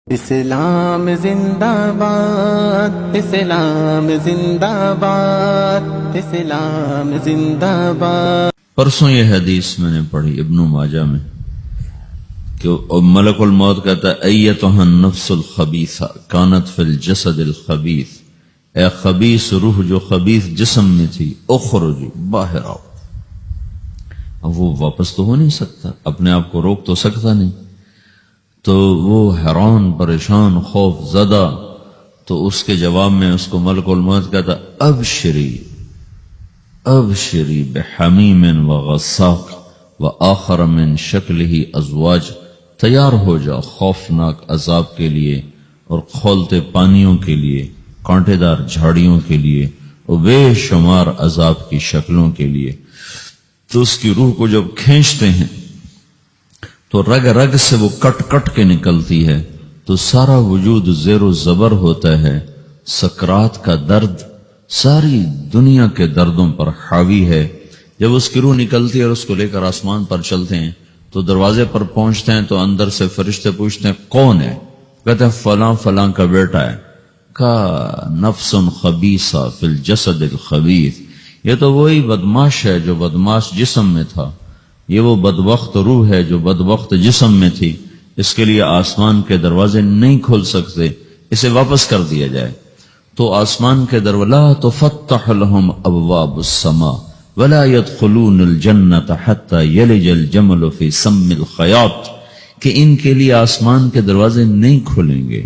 اسلام زندہ باد، اسلام زندہ باد، اسلام زندہ باد۔ پرسوں یہ حدیث میں نے پڑھی ابن ماجہ میں کہ ملک الموت کہتا ہے ایتھا النفس الخبیثہ کانت فی الجسد الخبیث، اے خبیث روح جو خبیث جسم میں تھی، اخرجی باہر آؤ۔ اب وہ واپس تو ہو نہیں سکتا، اپنے آپ کو روک تو سکتا نہیں، تو وہ حیران پریشان خوف زدہ، تو اس کے جواب میں اس کو ملک الموت کہتا ابشری ابشری بحمیم وغساق وآخر من شکلہ ازواج، تیار ہو جا خوفناک عذاب کے لیے اور کھولتے پانیوں کے لیے، کانٹے دار جھاڑیوں کے لیے اور بے شمار عذاب کی شکلوں کے لیے۔ تو اس کی روح کو جب کھینچتے ہیں تو رگ رگ سے وہ کٹ کٹ کے نکلتی ہے، تو سارا وجود زیر و زبر ہوتا ہے، سکرات کا درد ساری دنیا کے دردوں پر حاوی ہے۔ جب اس کی روح نکلتی ہے اور اس کو لے کر آسمان پر چلتے ہیں تو دروازے پر پہنچتے ہیں تو اندر سے فرشتے پوچھتے ہیں کون ہے؟ کہتے ہیں فلاں فلاں کا بیٹا ہے۔ کا نفس خبیثہ فی الجسد الخبیث، یہ تو وہی بدماش ہے جو بدماش جسم میں تھا، یہ وہ بدبخت روح ہے جو بدبخت جسم میں تھی، اس کے لیے آسمان کے دروازے نہیں کھل سکتے، اسے واپس کر دیا جائے۔ تو آسمان کے دروازے لا تفتح لهم ابواب السماء ولا يدخلون الجنة حتى يلج الجمل في سم الخياط، کہ ان کے لیے آسمان کے دروازے نہیں کھلیں گے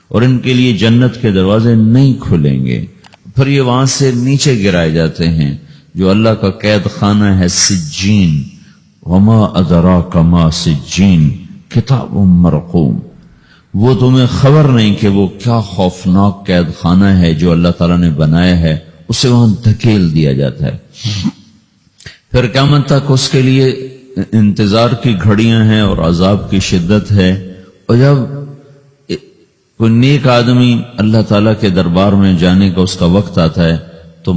اور ان کے لیے جنت کے دروازے نہیں کھلیں گے، پھر یہ وہاں سے نیچے گرائے جاتے ہیں جو اللہ کا قید خانہ ہے سجین۔ وما ادراک ما سجین کتاب مرقوم، وہ تمہیں خبر نہیں کہ وہ کیا خوفناک قید خانہ ہے جو اللہ تعالیٰ نے بنایا ہے، اسے وہاں دھکیل دیا جاتا ہے۔ پھر قیامت تک اس کے لیے انتظار کی گھڑیاں ہیں اور عذاب کی شدت ہے۔ اور جب کوئی نیک آدمی اللہ تعالیٰ کے دربار میں جانے کا اس کا وقت آتا ہے تو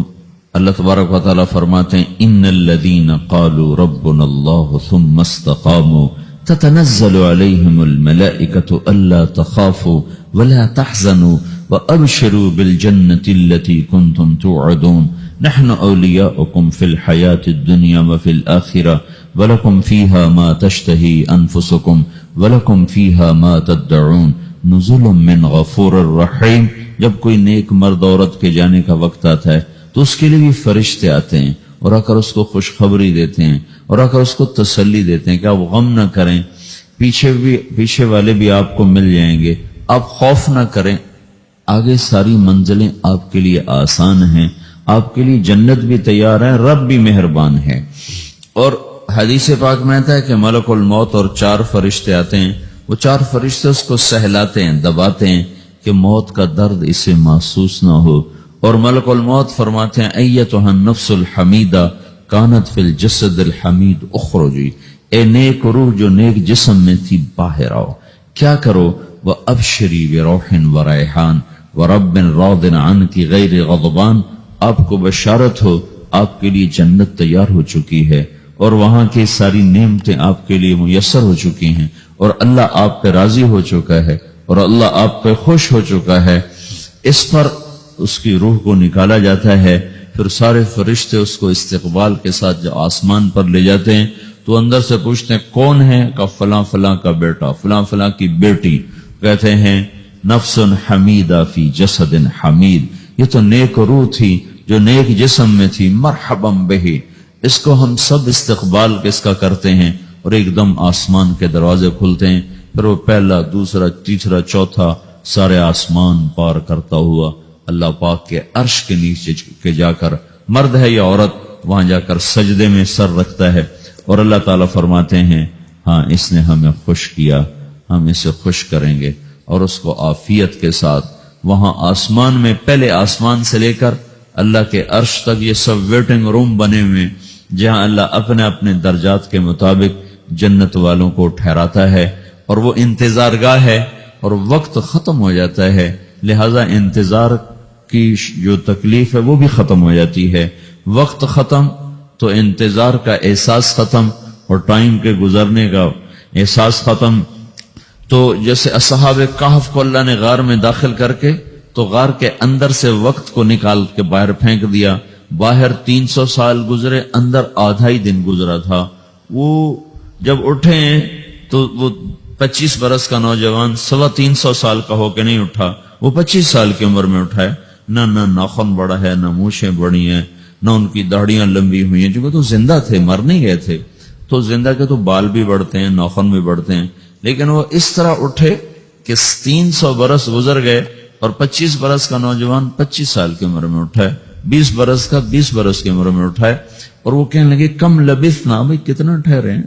اللہ تبارک و تعالیٰ فرماتے ہیں ان الذین قالوا ربنا اللہ ثم استقاموا تتنزل علیہم الملائکۃ الا تخافوا ولا تحزنوا وابشروا بالجنۃ التي کنتم توعدون نحن اولیاؤکم فی الحیاۃ الدنیا وفی الآخرہ ولکم فیہا ما تشتہی انفسکم ولکم فیہا ما تدعون نزل من غفور الرحیم۔ جب کوئی نیک مرد عورت کے جانے کا وقت آتا ہے تو اس کے لیے بھی فرشتے آتے ہیں اور آ کر اس کو خوشخبری دیتے ہیں اور آ کر اس کو تسلی دیتے ہیں کہ آپ غم نہ کریں، پیچھے والے بھی آپ کو مل جائیں گے، آپ خوف نہ کریں، آگے ساری منزلیں آپ کے لیے آسان ہیں، آپ کے لیے جنت بھی تیار ہے، رب بھی مہربان ہے۔ اور حدیث پاک میں آتا ہے کہ ملک الموت اور 4 فرشتے آتے ہیں، وہ 4 فرشتے اس کو سہلاتے ہیں، دباتے ہیں کہ موت کا درد اسے محسوس نہ ہو۔ اور ملک الموت فرماتے ہیں ایتھا النفس الحمیدہ کانت فی الجسد الحمید اخرجی، اے نیک روح جو نیک جسم میں تھی باہر آؤ۔ کیا کرو؟ وابشری بروح وریحان ورب راض عنک غیر غضبان، آپ کو بشارت ہو آپ کے لیے جنت تیار ہو چکی ہے اور وہاں کی ساری نعمتیں آپ کے لیے میسر ہو چکی ہیں اور اللہ آپ پہ راضی ہو چکا ہے اور اللہ آپ پہ خوش ہو چکا ہے۔ اس پر اس کی روح کو نکالا جاتا ہے، پھر سارے فرشتے اس کو استقبال کے ساتھ جو آسمان پر لے جاتے ہیں تو اندر سے پوچھتے ہیں کون ہے؟ کہ فلاں فلاں کا بیٹا، فلاں فلاں کی بیٹی۔ کہتے ہیں نفس حمیدہ فی جسد حمید، یہ تو نیک روح تھی جو نیک جسم میں تھی، مرحبا بہی، اس کو ہم سب استقبال کس کا کرتے ہیں، اور ایک دم آسمان کے دروازے کھلتے ہیں، پھر وہ پہلا دوسرا تیسرا چوتھا سارے آسمان پار کرتا ہوا اللہ پاک کے عرش کے نیچے کے جا کر، مرد ہے یا عورت، وہاں جا کر سجدے میں سر رکھتا ہے اور اللہ تعالیٰ فرماتے ہیں ہاں اس نے ہمیں خوش کیا، ہم اسے خوش کریں گے، اور اس کو عافیت کے ساتھ وہاں آسمان میں، پہلے آسمان سے لے کر اللہ کے عرش تک یہ سب ویٹنگ روم بنے ہوئے جہاں اللہ اپنے اپنے درجات کے مطابق جنت والوں کو ٹھہراتا ہے، اور وہ انتظار گاہ ہے اور وقت ختم ہو جاتا ہے، لہذا انتظار کی جو تکلیف ہے وہ بھی ختم ہو جاتی ہے۔ وقت ختم تو انتظار کا احساس ختم اور ٹائم کے گزرنے کا احساس ختم، تو جیسے اصحاب کہف کو اللہ نے غار میں داخل کر کے تو غار کے اندر سے وقت کو نکال کے باہر پھینک دیا. باہر 300 سال گزرے، اندر آدھا ہی دن گزرا تھا. وہ جب اٹھے تو وہ 25 برس کا نوجوان 350 سال کا ہو کے نہیں اٹھا، وہ 25 سال کی عمر میں اٹھا ہے. نہ ناخن بڑا ہے، نہ مونچھیں بڑی ہیں، نہ ان کی داڑیاں لمبی ہوئی ہیں، کیونکہ تو زندہ تھے، مر نہیں گئے تھے. تو زندہ کے تو بال بھی بڑھتے ہیں، ناخن بھی بڑھتے ہیں، لیکن وہ اس طرح اٹھے کہ 300 برس گزر گئے اور 25 برس کا نوجوان 25 سال کی عمر میں اٹھا ہے، 20 برس کا 20 برس کی عمر میں اٹھا ہے. اور وہ کہنے لگے کم لبثنا، بھائی کتنا ٹھہرے ہیں،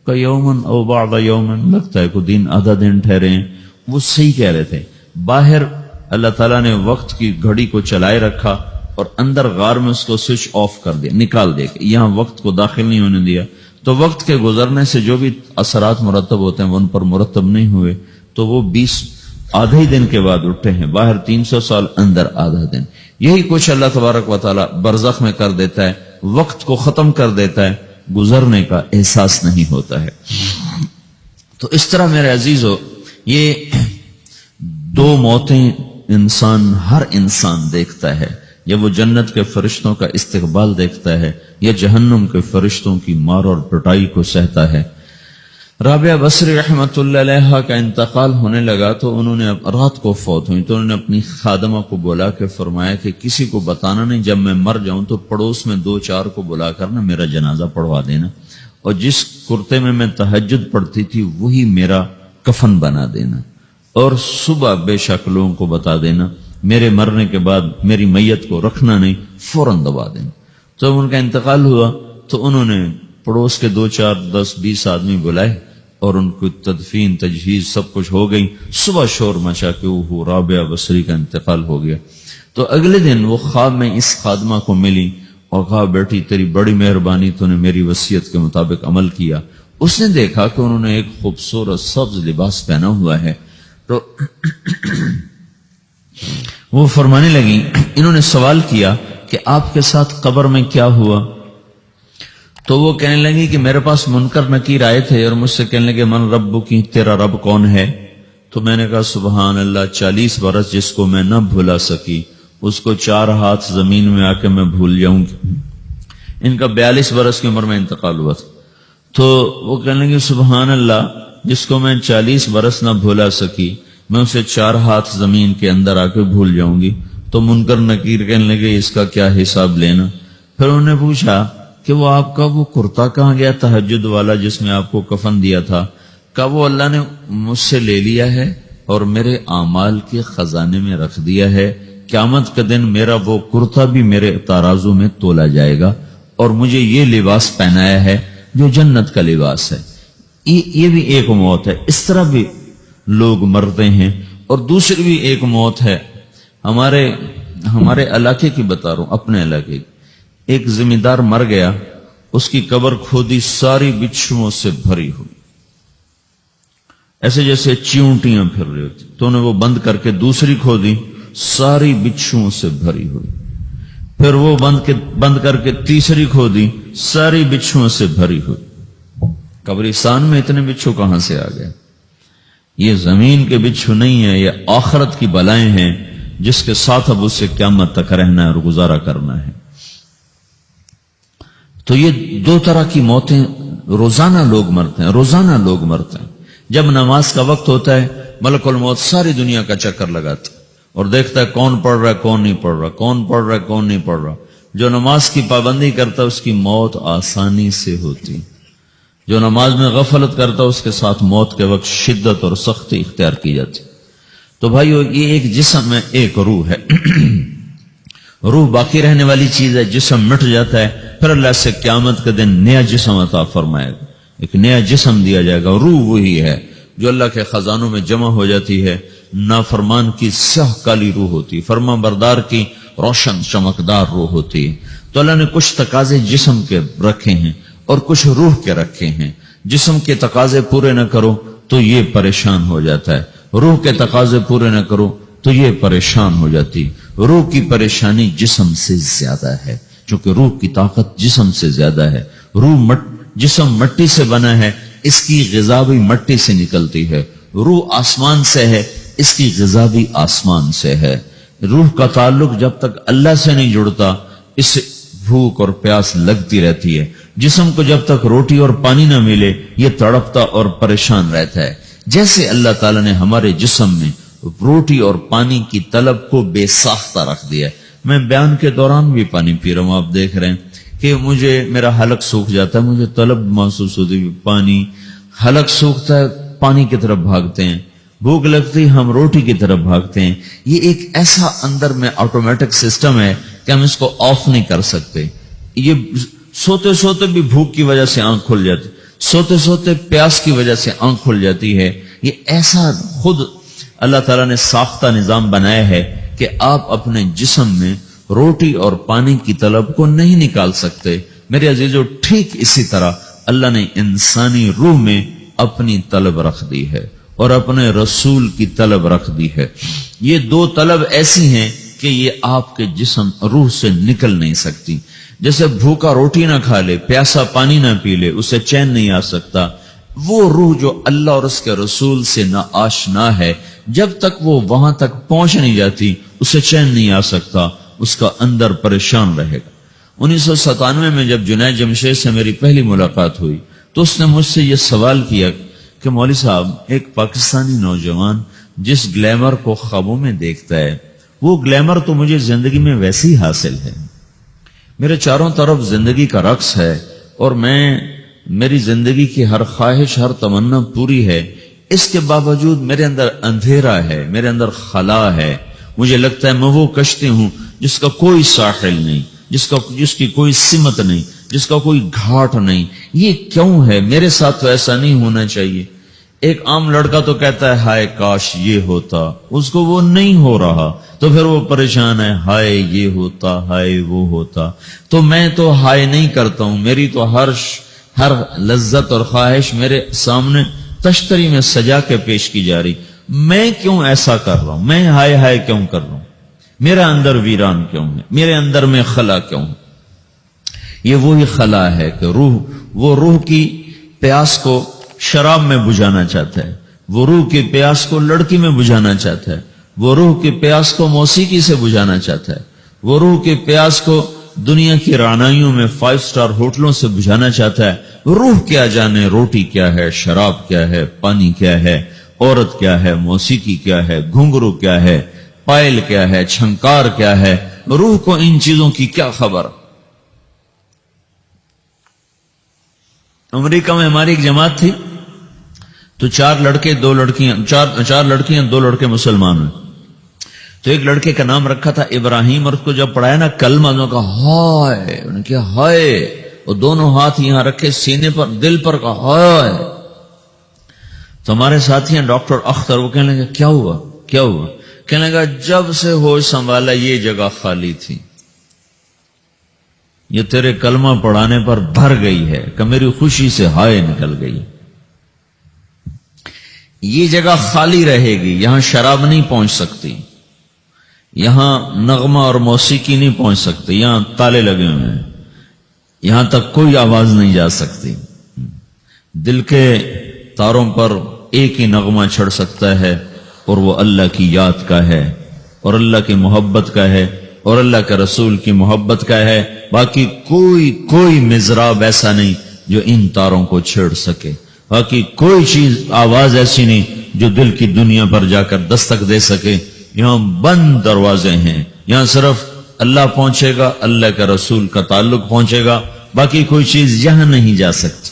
کہ یومن او بعض یومن، لگتا ہے کوئی دن آدھا دن ٹھہرے ہیں. وہ صحیح کہہ رہے تھے. باہر اللہ تعالیٰ نے وقت کی گھڑی کو چلائے رکھا اور اندر غار میں اس کو سوئچ آف کر دیا، نکال دیا کہ یہاں وقت کو داخل نہیں ہونے دیا. تو وقت کے گزرنے سے جو بھی اثرات مرتب ہوتے ہیں وہ ان پر مرتب نہیں ہوئے. تو وہ 20 آدھے ہی دن کے بعد اٹھے ہیں. باہر 300 سال، اندر آدھا دن. یہی کچھ اللہ تبارک و تعالیٰ برزخ میں کر دیتا ہے، وقت کو ختم کر دیتا ہے، گزرنے کا احساس نہیں ہوتا ہے. تو اس طرح میرے عزیزو، یہ دو موتیں ہر انسان دیکھتا ہے. یا وہ جنت کے فرشتوں کا استقبال دیکھتا ہے یا جہنم کے فرشتوں کی مار اور پٹائی کو سہتا ہے. رابعہ بصری رحمت اللہ علیہ کا انتقال ہونے لگا تو انہوں نے رات کو فوت ہوئی تو انہوں نے اپنی خادمہ کو بلا کے فرمایا کہ کسی کو بتانا نہیں، جب میں مر جاؤں تو پڑوس میں 2-4 کو بلا کر نا میرا جنازہ پڑھوا دینا، اور جس کرتے میں تہجد پڑھتی تھی وہی میرا کفن بنا دینا، اور صبح بے شک لوگوں کو بتا دینا میرے مرنے کے بعد میری میت کو رکھنا نہیں، فوراً دبا دینا. تو ان کا انتقال ہوا تو انہوں نے پڑوس کے 2-4-10-20 آدمی بلائے اور ان کو تدفین تجہیز سب کچھ ہو گئی. صبح شور مچا کہ وہ رابعہ بصری کا انتقال ہو گیا. تو اگلے دن وہ خواب میں اس خادمہ کو ملی اور کہا بیٹی تیری بڑی مہربانی، تو نے میری وصیت کے مطابق عمل کیا. اس نے دیکھا کہ انہوں نے ایک خوبصورت سبز لباس پہنا ہوا ہے. تو وہ فرمانے لگی، انہوں نے سوال کیا کہ آپ کے ساتھ قبر میں کیا ہوا؟ تو وہ کہنے لگی کہ میرے پاس منکر نکیر آئے تھے اور مجھ سے کہنے لگے من رب کی، تیرا رب کون ہے؟ تو میں نے کہا سبحان اللہ، 40 برس جس کو میں نہ بھولا سکی اس کو 4 ہاتھ زمین میں آ کے میں بھول جاؤں گی. ان کا 42 برس کی عمر میں انتقال ہوا تھا. تو وہ کہنے لگے سبحان اللہ، جس کو میں 40 برس نہ بھولا سکی میں اسے 4 ہاتھ زمین کے اندر آ کے بھول جاؤں گی. تو منکر نکیر کہنے لگے اس کا کیا حساب لینا؟ پھر انہوں نے پوچھا کہ وہ آپ کا وہ کرتا کہاں گیا تہجد والا جس میں آپ کو کفن دیا تھا؟ کہ وہ اللہ نے مجھ سے لے لیا ہے اور میرے اعمال کے خزانے میں رکھ دیا ہے. قیامت کے دن میرا وہ کرتا بھی میرے ترازو میں تولا جائے گا اور مجھے یہ لباس پہنایا ہے جو جنت کا لباس ہے. یہ بھی ایک موت ہے. اس طرح بھی لوگ مرتے ہیں. اور دوسری بھی ایک موت ہے. ہمارے علاقے کی بتا رہا ہوں، اپنے علاقے کی. ایک ذمہ دار مر گیا، اس کی قبر کھودی، ساری بچھوؤں سے بھری ہوئی، ایسے جیسے چیونٹیاں پھر رہی ہوتی. تو انہیں وہ بند کر کے دوسری کھودی، ساری بچھوؤں سے بھری ہوئی. پھر وہ بند کر کے تیسری کھودی، ساری بچھوؤں سے بھری ہوئی. قبرستان میں اتنے بچھو کہاں سے آ گئے؟ یہ زمین کے بچھو نہیں ہے، یہ آخرت کی بلائیں ہیں جس کے ساتھ اب اسے قیامت تک رہنا ہے اور گزارا کرنا ہے. تو یہ 2 طرح کی موتیں روزانہ لوگ مرتے ہیں، روزانہ لوگ مرتے ہیں. جب نماز کا وقت ہوتا ہے ملک الموت ساری دنیا کا چکر لگاتا ہے اور دیکھتا ہے کون پڑھ رہا ہے کون نہیں پڑھ رہا، کون پڑھ رہا ہے کون نہیں پڑھ رہا. جو نماز کی پابندی کرتا ہے اس کی موت آسانی سے ہوتی. جو نماز میں غفلت کرتا ہے اس کے ساتھ موت کے وقت شدت اور سختی اختیار کی جاتی. تو بھائیو، یہ ایک جسم ہے، ایک روح ہے. روح باقی رہنے والی چیز ہے، جسم مٹ جاتا ہے، پھر اللہ سے قیامت کے دن نیا جسم عطا فرمائے گا، ایک نیا جسم دیا جائے گا. روح وہی ہے جو اللہ کے خزانوں میں جمع ہو جاتی ہے. نافرمان کی سیاہ کالی روح ہوتی، فرما بردار کی روشن چمکدار روح ہوتی. تو اللہ نے کچھ تقاضے جسم کے رکھے ہیں اور کچھ روح کے رکھے ہیں. جسم کے تقاضے پورے نہ کرو تو یہ پریشان ہو جاتا ہے، روح کے تقاضے پورے نہ کرو تو یہ پریشان ہو جاتی. روح کی پریشانی جسم سے زیادہ ہے، چونکہ روح کی طاقت جسم سے زیادہ ہے. جسم مٹی سے بنا ہے، اس کی غذا بھی مٹی سے نکلتی ہے. روح آسمان سے ہے، اس کی غذا بھی آسمان سے ہے۔ روح کا تعلق جب تک اللہ سے نہیں جڑتا اس سے بھوک اور پیاس لگتی رہتی ہے۔ جسم کو جب تک روٹی اور پانی نہ ملے یہ تڑپتا اور پریشان رہتا ہے۔ جیسے اللہ تعالیٰ نے ہمارے جسم میں روٹی اور پانی کی طلب کو بے ساختہ رکھ دیا ہے۔ میں بیان کے دوران بھی پانی پی رہا ہوں، آپ دیکھ رہے ہیں کہ مجھے میرا حلق سوکھ جاتا ہے، مجھے طلب محسوس ہوتی ہے پانی، حلق سوکھتا ہے پانی کی طرف بھاگتے ہیں، بھوک لگتی ہم روٹی کی طرف بھاگتے ہیں۔ یہ ایک ایسا اندر میں آٹومیٹک سسٹم ہے کہ ہم اس کو آف نہیں کر سکتے۔ یہ سوتے سوتے بھی بھوک کی وجہ سے آنکھ کھل جاتی، سوتے سوتے پیاس کی وجہ سے آنکھ کھل جاتی ہے۔ یہ ایسا خود اللہ تعالیٰ نے ساختہ نظام بنایا ہے کہ آپ اپنے جسم میں روٹی اور پانی کی طلب کو نہیں نکال سکتے۔ میرے عزیزو، ٹھیک اسی طرح اللہ نے انسانی روح میں اپنی طلب رکھ دی ہے اور اپنے رسول کی طلب رکھ دی ہے۔ یہ دو طلب ایسی ہیں کہ یہ آپ کے جسم روح سے نکل نہیں سکتی۔ جیسے بھوکا روٹی نہ کھا لے، پیاسا پانی نہ پی لے، اسے چین نہیں آ سکتا۔ وہ روح جو اللہ اور اس کے رسول سے نہ آشنا ہے، جب تک وہ وہاں تک پہنچ نہیں جاتی اسے چین نہیں آ سکتا، اس کا اندر پریشان رہے گا۔ 1997 میں جب جنید جمشید سے میری پہلی ملاقات ہوئی تو اس نے مجھ سے یہ سوال کیا کہ مولوی صاحب، ایک پاکستانی نوجوان جس گلیمر کو خوابوں میں دیکھتا ہے، وہ گلیمر تو مجھے زندگی میں ویسے ہی حاصل ہے، میرے چاروں طرف زندگی کا رقص ہے اور میری زندگی کی ہر خواہش، ہر تمنا پوری ہے، اس کے باوجود میرے اندر اندھیرا ہے، میرے اندر خلا ہے۔ مجھے لگتا ہے میں وہ کشتی ہوں جس کا کوئی ساحل نہیں، جس کی کوئی سمت نہیں، جس کا کوئی گھاٹ نہیں۔ یہ کیوں ہے؟ میرے ساتھ تو ایسا نہیں ہونا چاہیے۔ ایک عام لڑکا تو کہتا ہے ہائے کاش یہ ہوتا، اس کو وہ نہیں ہو رہا تو پھر وہ پریشان ہے، ہائے یہ ہوتا، ہائے وہ ہوتا۔ تو میں تو ہائے نہیں کرتا ہوں، میری تو ہر لذت اور خواہش میرے سامنے تشتری میں سجا کے پیش کی جا رہی۔ میں کیوں ایسا کر رہا ہوں؟ میں ہائے ہائے کیوں کر رہا ہوں؟ میرا اندر ویران کیوں ہے؟ میرے اندر میں خلا کیوں ہے؟ یہ وہی خلا ہے کہ وہ روح کی پیاس کو شراب میں بجھانا چاہتا ہے، وہ روح کی پیاس کو لڑکی میں بجھانا چاہتا ہے، وہ روح کی پیاس کو موسیقی سے بجھانا چاہتا ہے، وہ روح کی پیاس کو دنیا کی رعنائیوں میں 5 اسٹار ہوٹلوں سے بجھانا چاہتا ہے۔ روح کیا جانے روٹی کیا ہے، شراب کیا ہے، پانی کیا ہے، عورت کیا ہے، موسیقی کیا ہے، گھنگرو کیا ہے، پائل کیا ہے، چھنکار کیا ہے، روح کو ان چیزوں کی کیا خبر؟ امریکہ میں ہماری ایک جماعت تھی تو 4 لڑکے 2 لڑکیاں، 4 لڑکیاں 2 لڑکے مسلمان ہوئے۔ تو ایک لڑکے کا نام رکھا تھا ابراہیم، اور اس کو جب پڑھایا نا کلمہ، انہوں نے کہا ہائے، انہوں نے کہا ہائے، اور دونوں ہاتھ یہاں رکھے سینے پر، دل پر، کہا ہائے۔ تو ہمارے ساتھی ہیں ڈاکٹر اختر، وہ کہنے لگا کیا ہوا کیا ہوا؟ کہنے لگا جب سے ہوش سنبھالا یہ جگہ خالی تھی، یہ تیرے کلمہ پڑھانے پر بھر گئی ہے کہ میری خوشی سے ہائے نکل گئی۔ یہ جگہ خالی رہے گی، یہاں شراب نہیں پہنچ سکتی، یہاں نغمہ اور موسیقی نہیں پہنچ سکتی، یہاں تالے لگے ہوئے ہیں، یہاں تک کوئی آواز نہیں جا سکتی۔ دل کے تاروں پر ایک ہی نغمہ چڑھ سکتا ہے اور وہ اللہ کی یاد کا ہے اور اللہ کی محبت کا ہے اور اللہ کے رسول کی محبت کا ہے۔ باقی کوئی مزراب ایسا نہیں جو ان تاروں کو چھیڑ سکے، باقی کوئی چیز آواز ایسی نہیں جو دل کی دنیا پر جا کر دستک دے سکے۔ یہاں بند دروازے ہیں، یہاں صرف اللہ پہنچے گا، اللہ کے رسول کا تعلق پہنچے گا، باقی کوئی چیز یہاں نہیں جا سکتی۔